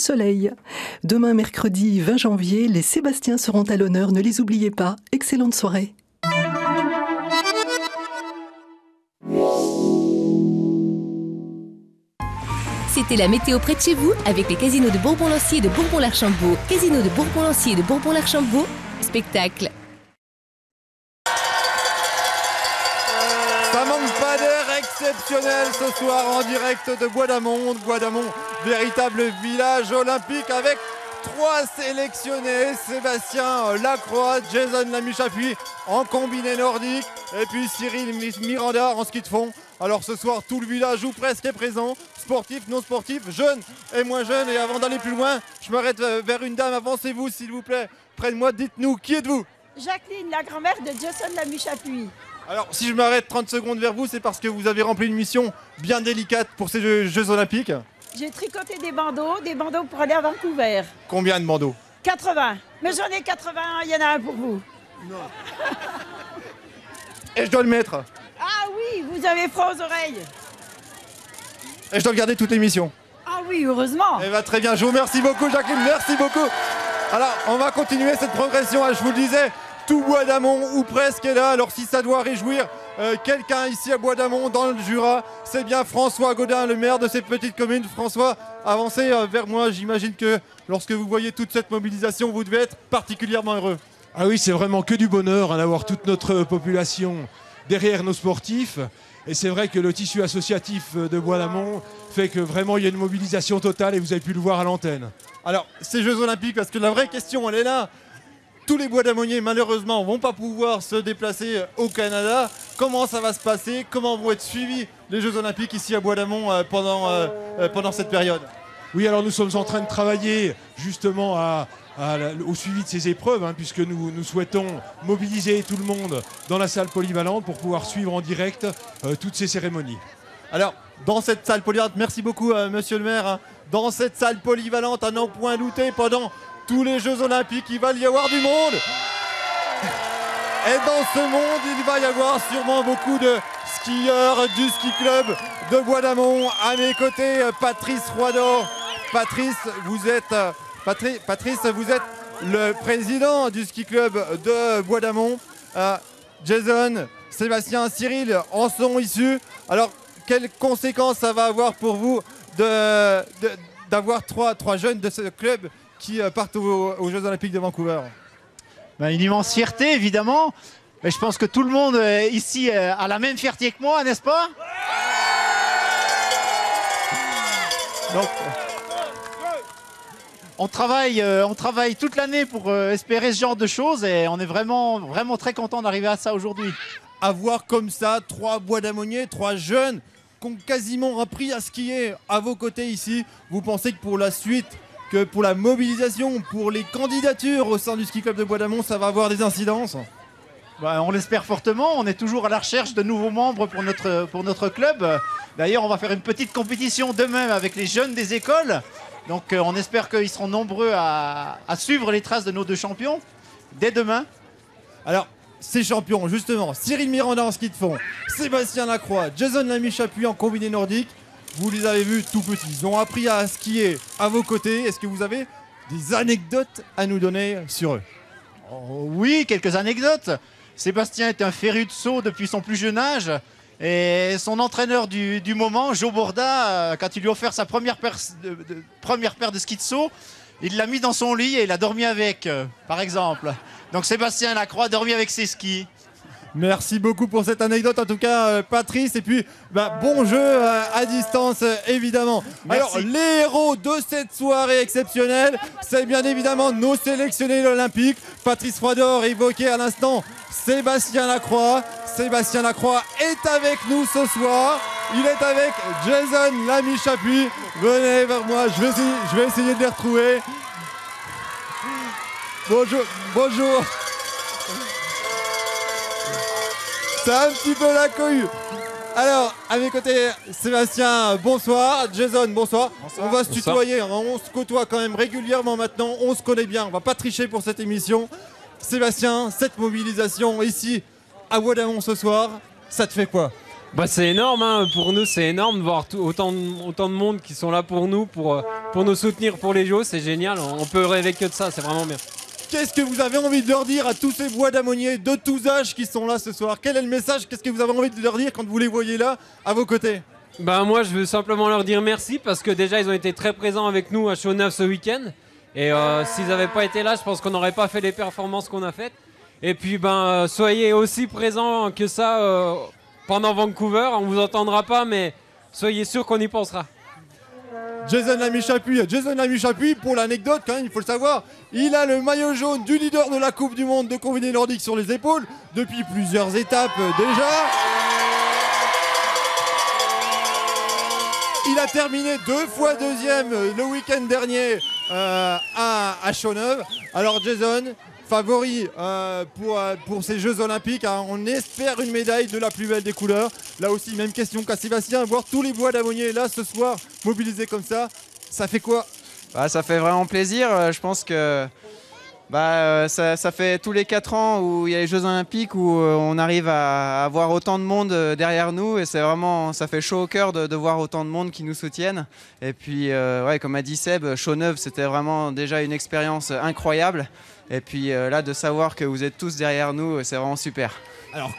Soleil. Demain, mercredi 20 janvier, les Sébastiens seront à l'honneur. Ne les oubliez pas. Excellente soirée. C'était la météo près de chez vous avec les casinos de Bourbon-Lancier et de Bourbon-l'Archambault. Casino de Bourbon-Lancier et de Bourbon-l'Archambault. Spectacle. Ça manque pas d'air exceptionnel ce soir en direct de Bois d'Amont. Bois d'Amont, véritable village olympique avec 3 sélectionnés. Sébastien Lacroix, Jason Lamy-Chapuis en combiné nordique et puis Cyril Miranda en ski de fond. Alors ce soir, tout le village ou presque est présent, sportifs, non sportifs, jeunes et moins jeunes. Et avant d'aller plus loin, je m'arrête vers une dame. Avancez-vous s'il vous plaît, près de moi, dites-nous, qui êtes-vous? Jacqueline, la grand-mère de Jason Lamy-Chapuis. Alors si je m'arrête 30 secondes vers vous, c'est parce que vous avez rempli une mission bien délicate pour ces Jeux Olympiques. J'ai tricoté des bandeaux pour aller à Vancouver. Combien de bandeaux? 80. Mais j'en ai 81, il y en a un pour vous. Non. Et je dois le mettre. Ah oui, vous avez froid aux oreilles. Et je dois le garder toute l'émission. Ah oui, heureusement. Eh bien très bien, je vous remercie beaucoup Jacqueline, merci beaucoup. Alors on va continuer cette progression, je vous le disais, tout Bois d'Amont ou presque est là. Alors si ça doit réjouir quelqu'un ici à Bois d'Amont dans le Jura, c'est bien François Gaudin, le maire de cette petite commune. François, avancez vers moi, j'imagine que lorsque vous voyez toute cette mobilisation, vous devez être particulièrement heureux. Ah oui, c'est vraiment que du bonheur d'avoir toute notre population derrière nos sportifs. Et c'est vrai que le tissu associatif de Bois d'Amont fait que vraiment il y a une mobilisation totale et vous avez pu le voir à l'antenne. Alors, ces Jeux Olympiques, parce que la vraie question, elle est là. Tous les Bois d'Amoniers, malheureusement, vont pas pouvoir se déplacer au Canada. Comment ça va se passer? Comment vont être suivis les Jeux Olympiques ici à Bois d'Amont pendant cette période? Oui, alors nous sommes en train de travailler justement au suivi de ces épreuves, puisque nous souhaitons mobiliser tout le monde dans la salle polyvalente pour pouvoir suivre en direct toutes ces cérémonies. Alors, dans cette salle polyvalente, merci beaucoup monsieur le maire, dans cette salle polyvalente, à n'en point douter, pendant tous les Jeux Olympiques, il va y avoir du monde. Et dans ce monde, il va y avoir sûrement beaucoup de skieurs du ski club de Bois d'Amont. À mes côtés, Patrice Roidor. Patrice, vous êtes le président du ski club de Bois d'Amont. Jason, Sébastien, Cyril en sont issus. Alors, quelles conséquences ça va avoir pour vous d'avoir trois jeunes de ce club qui partent aux Jeux Olympiques de Vancouver? Une immense fierté, évidemment. Mais je pense que tout le monde ici a la même fierté que moi, n'est-ce pas? Donc, on travaille toute l'année pour espérer ce genre de choses et on est vraiment, vraiment très content d'arriver à ça aujourd'hui. Avoir comme ça 3 Bois d'Amoniers, 3 jeunes qui ont quasiment appris à skier à vos côtés ici, vous pensez que pour la suite, que pour la mobilisation, pour les candidatures au sein du ski club de Bois d'Amont, ça va avoir des incidences? On l'espère fortement, on est toujours à la recherche de nouveaux membres pour notre club. D'ailleurs, on va faire une petite compétition demain avec les jeunes des écoles. Donc on espère qu'ils seront nombreux à suivre les traces de nos 2 champions dès demain. Alors, ces champions, justement, Cyril Miranda en ski de fond, Sébastien Lacroix, Jason Lamy-Chapuis en combiné nordique, vous les avez vus tout petits, ils ont appris à skier à vos côtés. Est-ce que vous avez des anecdotes à nous donner sur eux? Oui, quelques anecdotes. Sébastien est un féru de saut depuis son plus jeune âge. Et son entraîneur du moment, Joe Borda, quand il lui a offert sa première paire de skis de saut, il l'a mis dans son lit et il a dormi avec, par exemple. Donc Sébastien Lacroix a dormi avec ses skis. Merci beaucoup pour cette anecdote, en tout cas Patrice, et puis bon jeu à distance évidemment. Merci. Alors les héros de cette soirée exceptionnelle, c'est bien évidemment nos sélectionnés olympiques. Patrice Roidor évoqué à l'instant Sébastien Lacroix. Sébastien Lacroix est avec nous ce soir, il est avec Jason Lamy-Chapuis. Venez vers moi, je vais essayer de les retrouver. Bonjour. C'est un petit peu la cohue. Alors, à mes côtés, Sébastien, bonsoir. Jason, bonsoir. On va se tutoyer, on se côtoie quand même régulièrement maintenant, on se connaît bien, on va pas tricher pour cette émission. Sébastien, cette mobilisation ici à Bois d'Amont ce soir, ça te fait quoi? Bah c'est énorme, hein. Pour nous c'est énorme de voir autant de monde qui sont là pour nous soutenir pour les JO, c'est génial, on peut rêver que de ça, c'est vraiment bien. Qu'est-ce que vous avez envie de leur dire à tous ces bois d'ammonier de tous âges qui sont là ce soir? Quel est le message? Qu'est-ce que vous avez envie de leur dire quand vous les voyez là, à vos côtés? Bah moi je veux simplement leur dire merci parce que déjà ils ont été très présents avec nous à Chaux-Neuve ce week-end. Et s'ils n'avaient pas été là, je pense qu'on n'aurait pas fait les performances qu'on a faites. Et puis soyez aussi présents que ça pendant Vancouver, on vous entendra pas mais soyez sûrs qu'on y pensera. Jason Lamy-Chapuis, pour l'anecdote quand même, il faut le savoir, il a le maillot jaune du leader de la Coupe du Monde de combiné nordique sur les épaules depuis plusieurs étapes déjà. Il a terminé 2 fois deuxième le week-end dernier à Chaux-Neuve. Alors Jason, favori pour ces Jeux Olympiques, hein, on espère une médaille de la plus belle des couleurs. Là aussi, même question qu'à Sébastien, voir tous les bois d'ammonier là ce soir mobilisés comme ça, ça fait quoi? Ça fait vraiment plaisir. Je pense que ça fait tous les 4 ans où il y a les Jeux Olympiques où on arrive à avoir autant de monde derrière nous et ça fait chaud au cœur de voir autant de monde qui nous soutiennent. Et puis, comme a dit Seb, Chaux-Neuve, c'était vraiment déjà une expérience incroyable. Et puis là, de savoir que vous êtes tous derrière nous, c'est vraiment super. Alors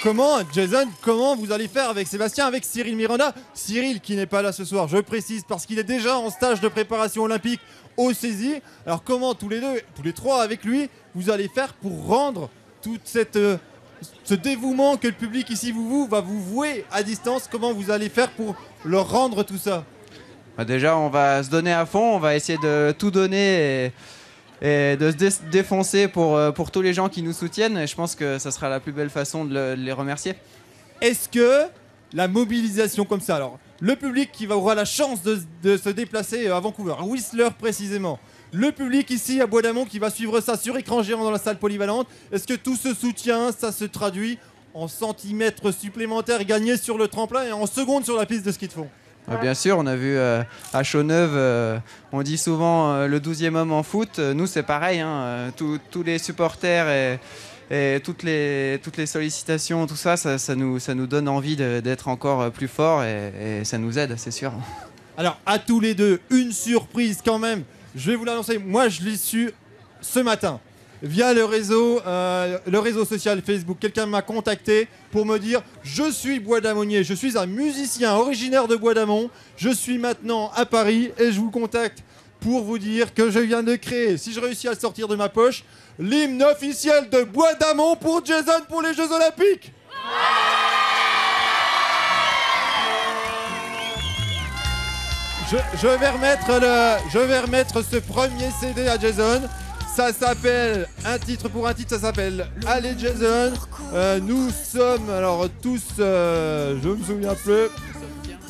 comment, Jason, comment vous allez faire avec Sébastien, avec Cyril Miranda? Cyril qui n'est pas là ce soir, je précise, parce qu'il est déjà en stage de préparation olympique au CESI. Alors comment tous les trois avec lui, vous allez faire pour rendre tout ce dévouement que le public ici va vous vouer à distance? Comment vous allez faire pour leur rendre tout ça? Déjà, on va se donner à fond, on va essayer de tout donner et de se défoncer pour tous les gens qui nous soutiennent. Et je pense que ça sera la plus belle façon de les remercier. Est-ce que la mobilisation comme ça, alors le public qui aura la chance de se déplacer à Vancouver, à Whistler précisément, le public ici à Bois-d'Amont qui va suivre ça sur écran géant dans la salle polyvalente, est-ce que tout ce soutien, ça se traduit en centimètres supplémentaires gagnés sur le tremplin et en secondes sur la piste de ski de fond? Bien sûr, on a vu à Chaux-Neuve, on dit souvent le 12e homme en foot. Nous, c'est pareil, hein, tous les supporters et toutes les sollicitations, tout ça, ça nous donne envie d'être encore plus forts et ça nous aide, c'est sûr. Alors, à tous les deux, une surprise quand même. Je vais vous l'annoncer. Moi, je l'ai su ce matin via le réseau social Facebook. Quelqu'un m'a contacté pour me dire « Je suis Bois d'Ammonier, je suis un musicien originaire de Bois-d'Amont, je suis maintenant à Paris et je vous contacte pour vous dire que je viens de créer, si je réussis à le sortir de ma poche, l'hymne officiel de Bois-d'Amont pour Jason pour les Jeux Olympiques !» Je vais remettre ce premier CD à Jason. Ça s'appelle, un titre, ça s'appelle Allez Jason. Nous sommes, alors tous, je me souviens plus.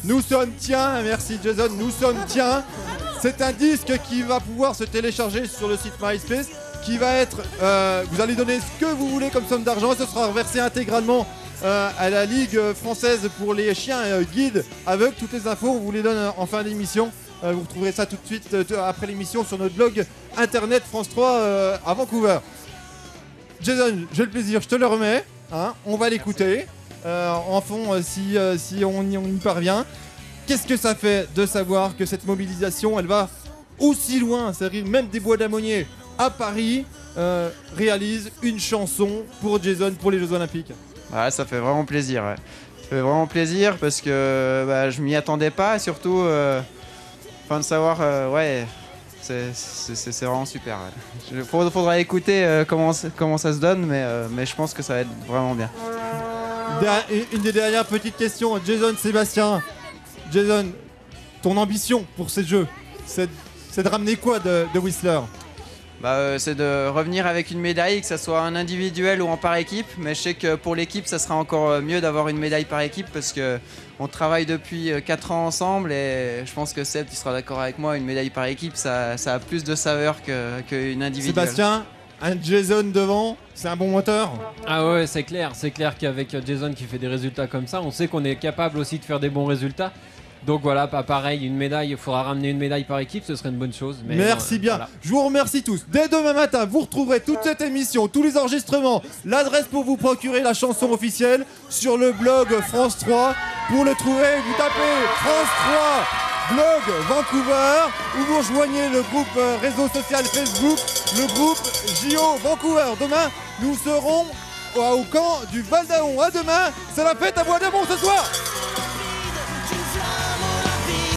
Nous sommes tiens, merci Jason, nous sommes tiens. C'est un disque qui va pouvoir se télécharger sur le site MySpace, qui va être, vous allez donner ce que vous voulez comme somme d'argent, ce sera reversé intégralement à la Ligue française pour les chiens guides aveugles. Toutes les infos, on vous les donne en fin d'émission. Vous retrouverez ça tout de suite après l'émission sur notre blog internet France 3 à Vancouver. Jason, j'ai le plaisir, je te le remets. Hein, on va l'écouter en fond si on y parvient. Qu'est-ce que ça fait de savoir que cette mobilisation, elle va aussi loin, c'est-à-dire même des Bois d'Ammonier à Paris réalise une chanson pour Jason pour les Jeux Olympiques? Ça fait vraiment plaisir. Ouais. Ça fait vraiment plaisir parce que je m'y attendais pas, surtout. De savoir, c'est vraiment super. Ouais. Faudra écouter comment ça se donne, mais je pense que ça va être vraiment bien. Une des dernières petites questions, Jason, Sébastien. Jason, ton ambition pour ces Jeux, c'est de ramener quoi de Whistler? C'est de revenir avec une médaille, que ce soit en individuel ou en par équipe. Mais je sais que pour l'équipe, ça sera encore mieux d'avoir une médaille par équipe parce qu'on travaille depuis 4 ans ensemble et je pense que Seb, tu seras d'accord avec moi, une médaille par équipe, ça a plus de saveur qu'une individuelle. Sébastien, un Jason devant, c'est un bon moteur? Ah ouais, c'est clair qu'avec Jason qui fait des résultats comme ça, on sait qu'on est capable aussi de faire des bons résultats. Donc voilà, pas pareil, une médaille, il faudra ramener une médaille par équipe, ce serait une bonne chose. Mais merci bien. voilà. Je vous remercie tous. Dès demain matin, vous retrouverez toute cette émission, tous les enregistrements, l'adresse pour vous procurer la chanson officielle sur le blog France 3. Pour le trouver, vous tapez France 3 blog Vancouver ou vous rejoignez le groupe réseau social Facebook, le groupe JO Vancouver. Demain, nous serons au camp du Val d'Aon. À demain, c'est la fête à Bois d'Amont ce soir.